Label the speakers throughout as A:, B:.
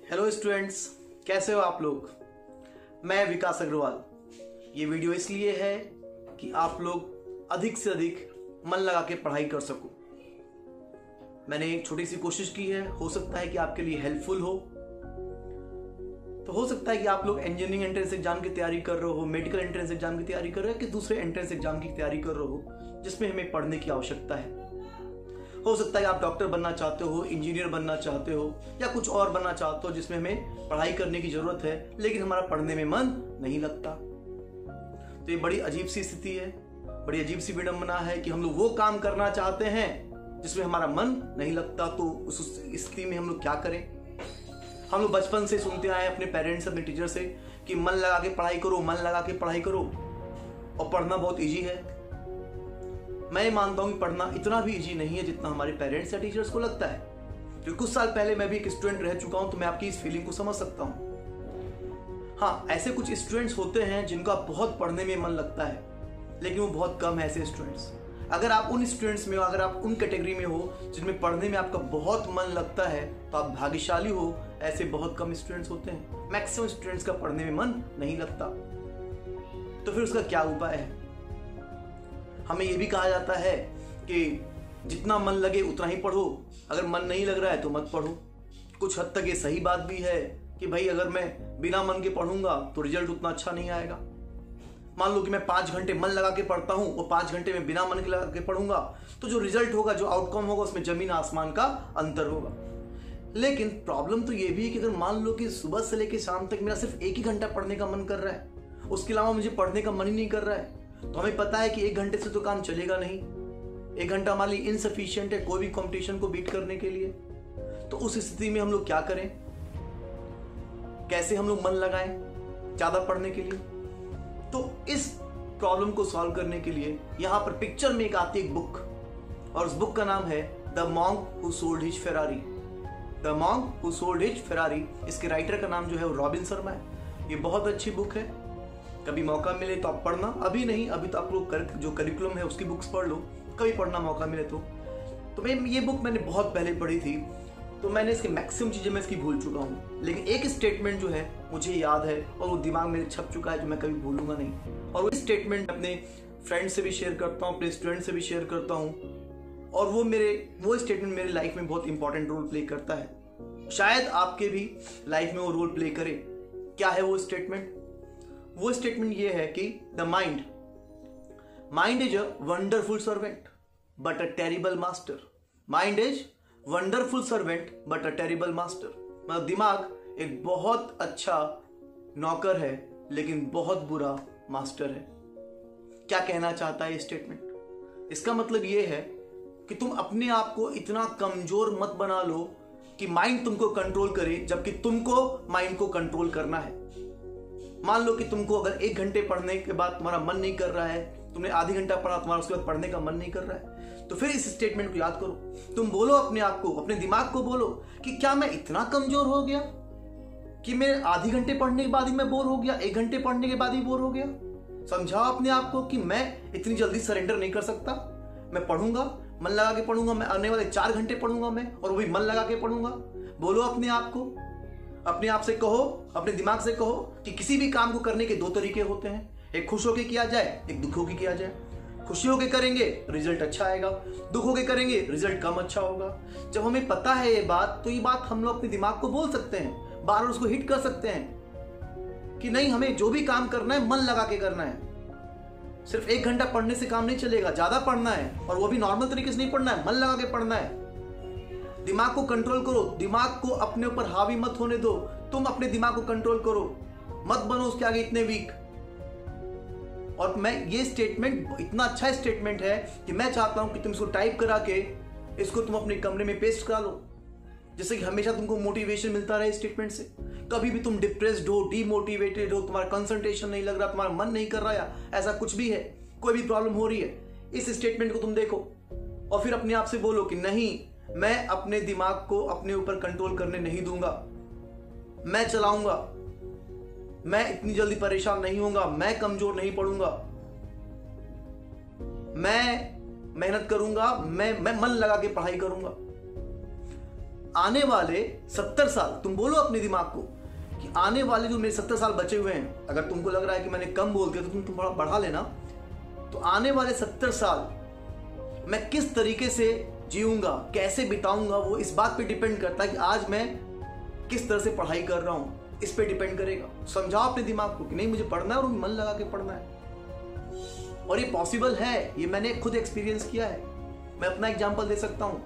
A: Hello students, कैसे हो आप लोग। मैं विकास अग्रवाल। ये वीडियो इसलिए है कि आप लोग अधिक से अधिक मन लगा के पढ़ाई कर सको। मैंने एक छोटी सी कोशिश की है, हो सकता है कि आपके लिए हेल्पफुल हो। तो हो सकता है कि आप लोग इंजीनियरिंग एंट्रेंस एग्जाम की तैयारी कर रहे हो, मेडिकल एंट्रेंस एग्जाम की तैयारी कर रहे हो, कि दूसरे एंट्रेंस एग्जाम की तैयारी कर रहे हो जिसमें हमें पढ़ने की आवश्यकता है। हो सकता है आप डॉक्टर बनना चाहते हो, इंजीनियर बनना चाहते हो, या कुछ और बनना चाहते हो जिसमें हमें पढ़ाई करने की जरूरत है, लेकिन हमारा पढ़ने में मन नहीं लगता। तो ये बड़ी अजीब सी स्थिति है, बड़ी अजीब सी विडंबना है कि हम लोग वो काम करना चाहते हैं जिसमें हमारा मन नहीं लगता। तो उस स्थिति में हम लोग क्या करें। हम लोग बचपन से सुनते आए अपने पेरेंट्स, अपने टीचर से कि मन लगा के पढ़ाई करो, मन लगा के पढ़ाई करो, और पढ़ना बहुत ईजी है। मैं मानता हूं कि पढ़ना इतना भी इजी नहीं है जितना हमारे पेरेंट्स या टीचर्स को लगता है। क्योंकि कुछ साल पहले मैं भी एक स्टूडेंट रह चुका हूं, तो मैं आपकी इस फीलिंग को समझ सकता हूं। हाँ, ऐसे कुछ स्टूडेंट्स होते हैं जिनका बहुत पढ़ने में मन लगता है, लेकिन वो बहुत कम है ऐसे स्टूडेंट्स। अगर आप उन स्टूडेंट्स में हो, अगर आप उन कैटेगरी में हो जिनमें पढ़ने में आपका बहुत मन लगता है, तो आप भाग्यशाली हो। ऐसे बहुत कम स्टूडेंट्स होते हैं। मैक्सिमम स्टूडेंट्स का पढ़ने में मन नहीं लगता। तो फिर उसका क्या उपाय है। हमें यह भी कहा जाता है कि जितना मन लगे उतना ही पढ़ो, अगर मन नहीं लग रहा है तो मत पढ़ो। कुछ हद तक ये सही बात भी है कि भाई अगर मैं बिना मन के पढ़ूंगा तो रिजल्ट उतना अच्छा नहीं आएगा। मान लो कि मैं 5 घंटे मन लगा के पढ़ता हूं और 5 घंटे में बिना मन के लगा के पढ़ूंगा, तो जो रिजल्ट होगा, जो आउटकम होगा, उसमें जमीन आसमान का अंतर होगा। लेकिन प्रॉब्लम तो ये भी है कि अगर मान लो कि सुबह से लेकर शाम तक मेरा सिर्फ 1 ही घंटा पढ़ने का मन कर रहा है, उसके अलावा मुझे पढ़ने का मन ही नहीं कर रहा है, तो हमें पता है कि 1 घंटे से तो काम चलेगा नहीं। 1 घंटा हमारे लिए इनसफिशिएंट है कोई भी कंपटीशन को बीट करने के लिए। तो उस स्थिति में हम लोग क्या करें, कैसे हम लोग मन लगाएं ज्यादा पढ़ने के लिए। तो इस प्रॉब्लम को सॉल्व करने के लिए यहां पर पिक्चर में एक आती है एक बुक, और उस बुक का नाम है the monk who sold his Ferrari. The monk who sold his Ferrari. इसके राइटर का नाम जो है वो रॉबिन शर्मा है। ये बहुत अच्छी बुक है, कभी मौका मिले तो आप पढ़ना। अभी नहीं, अभी तो आप लोग जो करिकुलम है उसकी बुक्स पढ़ लो, कभी पढ़ना मौका मिले तो मैं ये बुक मैंने बहुत पहले पढ़ी थी, तो मैंने इसके मैक्सिमम चीजें मैं इसकी भूल चुका हूँ, लेकिन एक स्टेटमेंट जो है मुझे याद है और वो दिमाग में छप चुका है, जो मैं कभी भूलूंगा नहीं। और वो स्टेटमेंट अपने फ्रेंड से भी शेयर करता हूँ, अपने स्टूडेंट से भी शेयर करता हूँ, और वो स्टेटमेंट मेरे लाइफ में बहुत इंपॉर्टेंट रोल प्ले करता है। शायद आपके भी लाइफ में वो रोल प्ले करे। क्या है वो स्टेटमेंट। वो स्टेटमेंट ये है कि the mind is a wonderful servant but a terrible master. Mind is wonderful servant but a terrible master. मतलब दिमाग एक बहुत अच्छा नौकर है लेकिन बहुत बुरा मास्टर है। क्या कहना चाहता है ये स्टेटमेंट। इसका मतलब ये है कि तुम अपने आप को इतना कमजोर मत बना लो कि माइंड तुमको कंट्रोल करे, जबकि तुमको माइंड को कंट्रोल करना है। मान लो कि तुमको अगर 1 घंटे पढ़ने के बाद तुम्हारा मन नहीं कर रहा है, तुमने आधी घंटा पढ़ा, तुम्हारा उसके बाद पढ़ने का मन नहीं कर रहा है, तो फिर इस स्टेटमेंट को याद करो। तुम बोलो अपने आप को, अपने दिमाग को बोलो कि क्या मैं इतना कमजोर हो गया कि मैं आधी घंटे पढ़ने के बाद ही मैं बोर हो गया, 1 घंटे पढ़ने के बाद ही बोर हो गया। समझाओ अपने आप को कि मैं इतनी जल्दी सरेंडर नहीं कर सकता। मैं पढ़ूंगा, मन लगा के पढ़ूंगा, मैं आने वाले 4 घंटे पढ़ूंगा मैं, और वो भी मन लगा के पढ़ूंगा। बोलो अपने आप को, अपने आप से कहो, अपने दिमाग से कहो कि किसी भी काम को करने के 2 तरीके होते हैं, एक खुश होकर किया जाए, एक दुख होकर किया जाए। खुशी होकर करेंगे रिजल्ट अच्छा आएगा, दुख होकर करेंगे रिजल्ट कम अच्छा होगा। जब हमें पता है ये बात, तो ये बात हम लोग अपने दिमाग को बोल सकते हैं, बार बार उसको हिट कर सकते हैं कि नहीं, हमें जो भी काम करना है मन लगा के करना है। सिर्फ 1 घंटा पढ़ने से काम नहीं चलेगा, ज्यादा पढ़ना है, और वो भी नॉर्मल तरीके से नहीं पढ़ना है, मन लगा के पढ़ना है। दिमाग को कंट्रोल करो, दिमाग को अपने ऊपर हावी मत होने दो। तुम अपने दिमाग को कंट्रोल करो, मत बनो उसके आगे इतने वीक। और मैं ये स्टेटमेंट इतना अच्छा स्टेटमेंट है कि मैं चाहता हूं कि तुम इसको टाइप करा के इसको तुम अपने कमरे में पेस्ट करा लो, जिससे कि हमेशा तुमको मोटिवेशन मिलता रहे स्टेटमेंट से। कभी भी तुम डिप्रेस्ड हो, डीमोटिवेटेड हो, तुम्हारा कंसंट्रेशन नहीं लग रहा, तुम्हारा मन नहीं कर रहा, या ऐसा कुछ भी है, कोई भी प्रॉब्लम हो रही है, इस स्टेटमेंट को तुम देखो और फिर अपने आप से बोलो कि नहीं, मैं अपने दिमाग को अपने ऊपर कंट्रोल करने नहीं दूंगा, मैं चलाऊंगा, मैं इतनी जल्दी परेशान नहीं होऊंगा, मैं कमजोर नहीं पड़ूंगा, मैं मेहनत करूंगा, मैं मन लगा के पढ़ाई करूंगा। आने वाले 70 साल, तुम बोलो अपने दिमाग को कि आने वाले जो मेरे 70 साल बचे हुए हैं, अगर तुमको लग रहा है कि मैंने कम बोल दिया तो तुम थोड़ा बढ़ा लेना, तो आने वाले 70 साल मैं किस तरीके से जीऊंगा, कैसे बिताऊंगा, वो इस बात पे डिपेंड करता है कि आज मैं किस तरह से पढ़ाई कर रहा हूं, इस पे डिपेंड करेगा। समझाओ अपने दिमाग को कि नहीं मुझे पढ़ना है और मन लगा के पढ़ना है। और ये पॉसिबल है, ये मैंने खुद एक्सपीरियंस किया है। मैं अपना एग्जांपल दे सकता हूं।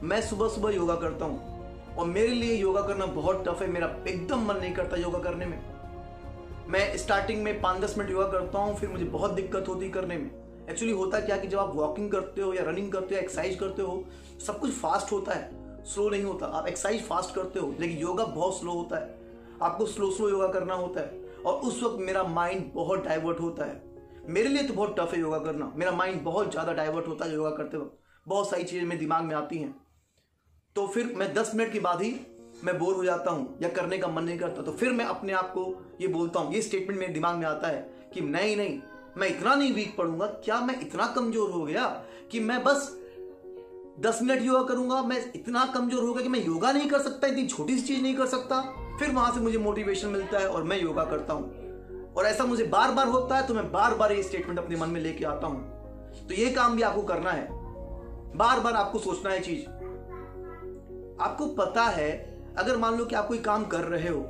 A: मैं सुबह सुबह योगा करता हूं और मेरे लिए योगा करना बहुत टफ है। मेरा एकदम मन नहीं करता योगा करने में। मैं स्टार्टिंग में 5-10 मिनट योगा करता हूं, फिर मुझे बहुत दिक्कत होती करने में। एक्चुअली होता क्या कि जब आप वॉकिंग करते हो या रनिंग करते हो, एक्सरसाइज करते हो, सब कुछ फास्ट होता है, स्लो नहीं होता। आप एक्सरसाइज फास्ट करते हो लेकिन योगा बहुत स्लो होता है। आपको स्लो स्लो योगा करना होता है और उस वक्त मेरा माइंड बहुत डाइवर्ट होता है। मेरे लिए तो बहुत टफ है योगा करना। मेरा माइंड बहुत ज़्यादा डाइवर्ट होता है योगा करते वक्त। बहुत सारी चीज़ें मेरे दिमाग में आती हैं, तो फिर मैं 10 मिनट के बाद ही मैं बोर हो जाता हूँ या करने का मन नहीं करता। तो फिर मैं अपने आप को ये बोलता हूँ, ये स्टेटमेंट मेरे दिमाग में आता है कि नहीं, मैं इतना नहीं वीक पड़ूंगा। क्या मैं इतना कमजोर हो गया कि मैं बस 10 मिनट योगा करूंगा? मैं इतना कमजोर हो गया कि मैं योगा नहीं कर सकता, इतनी छोटी सी चीज नहीं कर सकता? फिर वहां से मुझे मोटिवेशन मिलता है और मैं योगा करता हूं। और ऐसा मुझे बार बार होता है, तो मैं बार बार ये स्टेटमेंट अपने मन में लेके आता हूं। तो ये काम भी आपको करना है, बार बार आपको सोचना है चीज। आपको पता है, अगर मान लो कि आप कोई काम कर रहे हो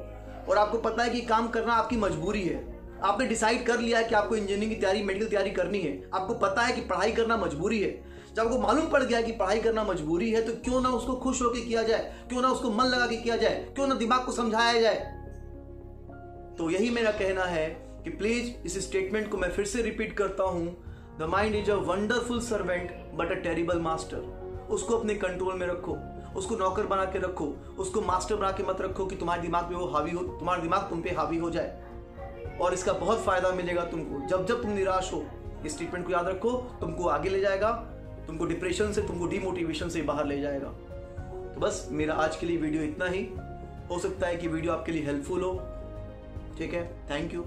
A: और आपको पता है कि काम करना आपकी मजबूरी है, आपने डिसाइड कर लिया है कि आपको इंजीनियरिंग की तैयारी, मेडिकल तैयारी करनी है, आपको पता है कि पढ़ाई करना मजबूरी है। जब आपको मालूम पड़ गया कि पढ़ाई करना मजबूरी है, तो क्यों ना उसको खुश होकर किया जाए, क्यों ना उसको मन लगा के किया जाए, क्यों ना दिमाग को समझाया जाए। तो यही मेरा कहना है कि प्लीज इस स्टेटमेंट को मैं फिर से रिपीट करता हूं, the mind is a wonderful servant but a terrible master. उसको अपने कंट्रोल में रखो, उसको नौकर बना के रखो, उसको मास्टर बना के मत रखो कि तुम्हारे दिमाग पे वो हावी हो, तुम्हारा दिमाग तुम पे हावी हो जाए। और इसका बहुत फायदा मिलेगा तुमको। जब जब तुम निराश हो, इस ट्रीटमेंट को याद रखो, तुमको आगे ले जाएगा, तुमको डिप्रेशन से, तुमको डिमोटिवेशन से बाहर ले जाएगा। तो बस मेरा आज के लिए वीडियो इतना ही। हो सकता है कि वीडियो आपके लिए हेल्पफुल हो। ठीक है, थैंक यू।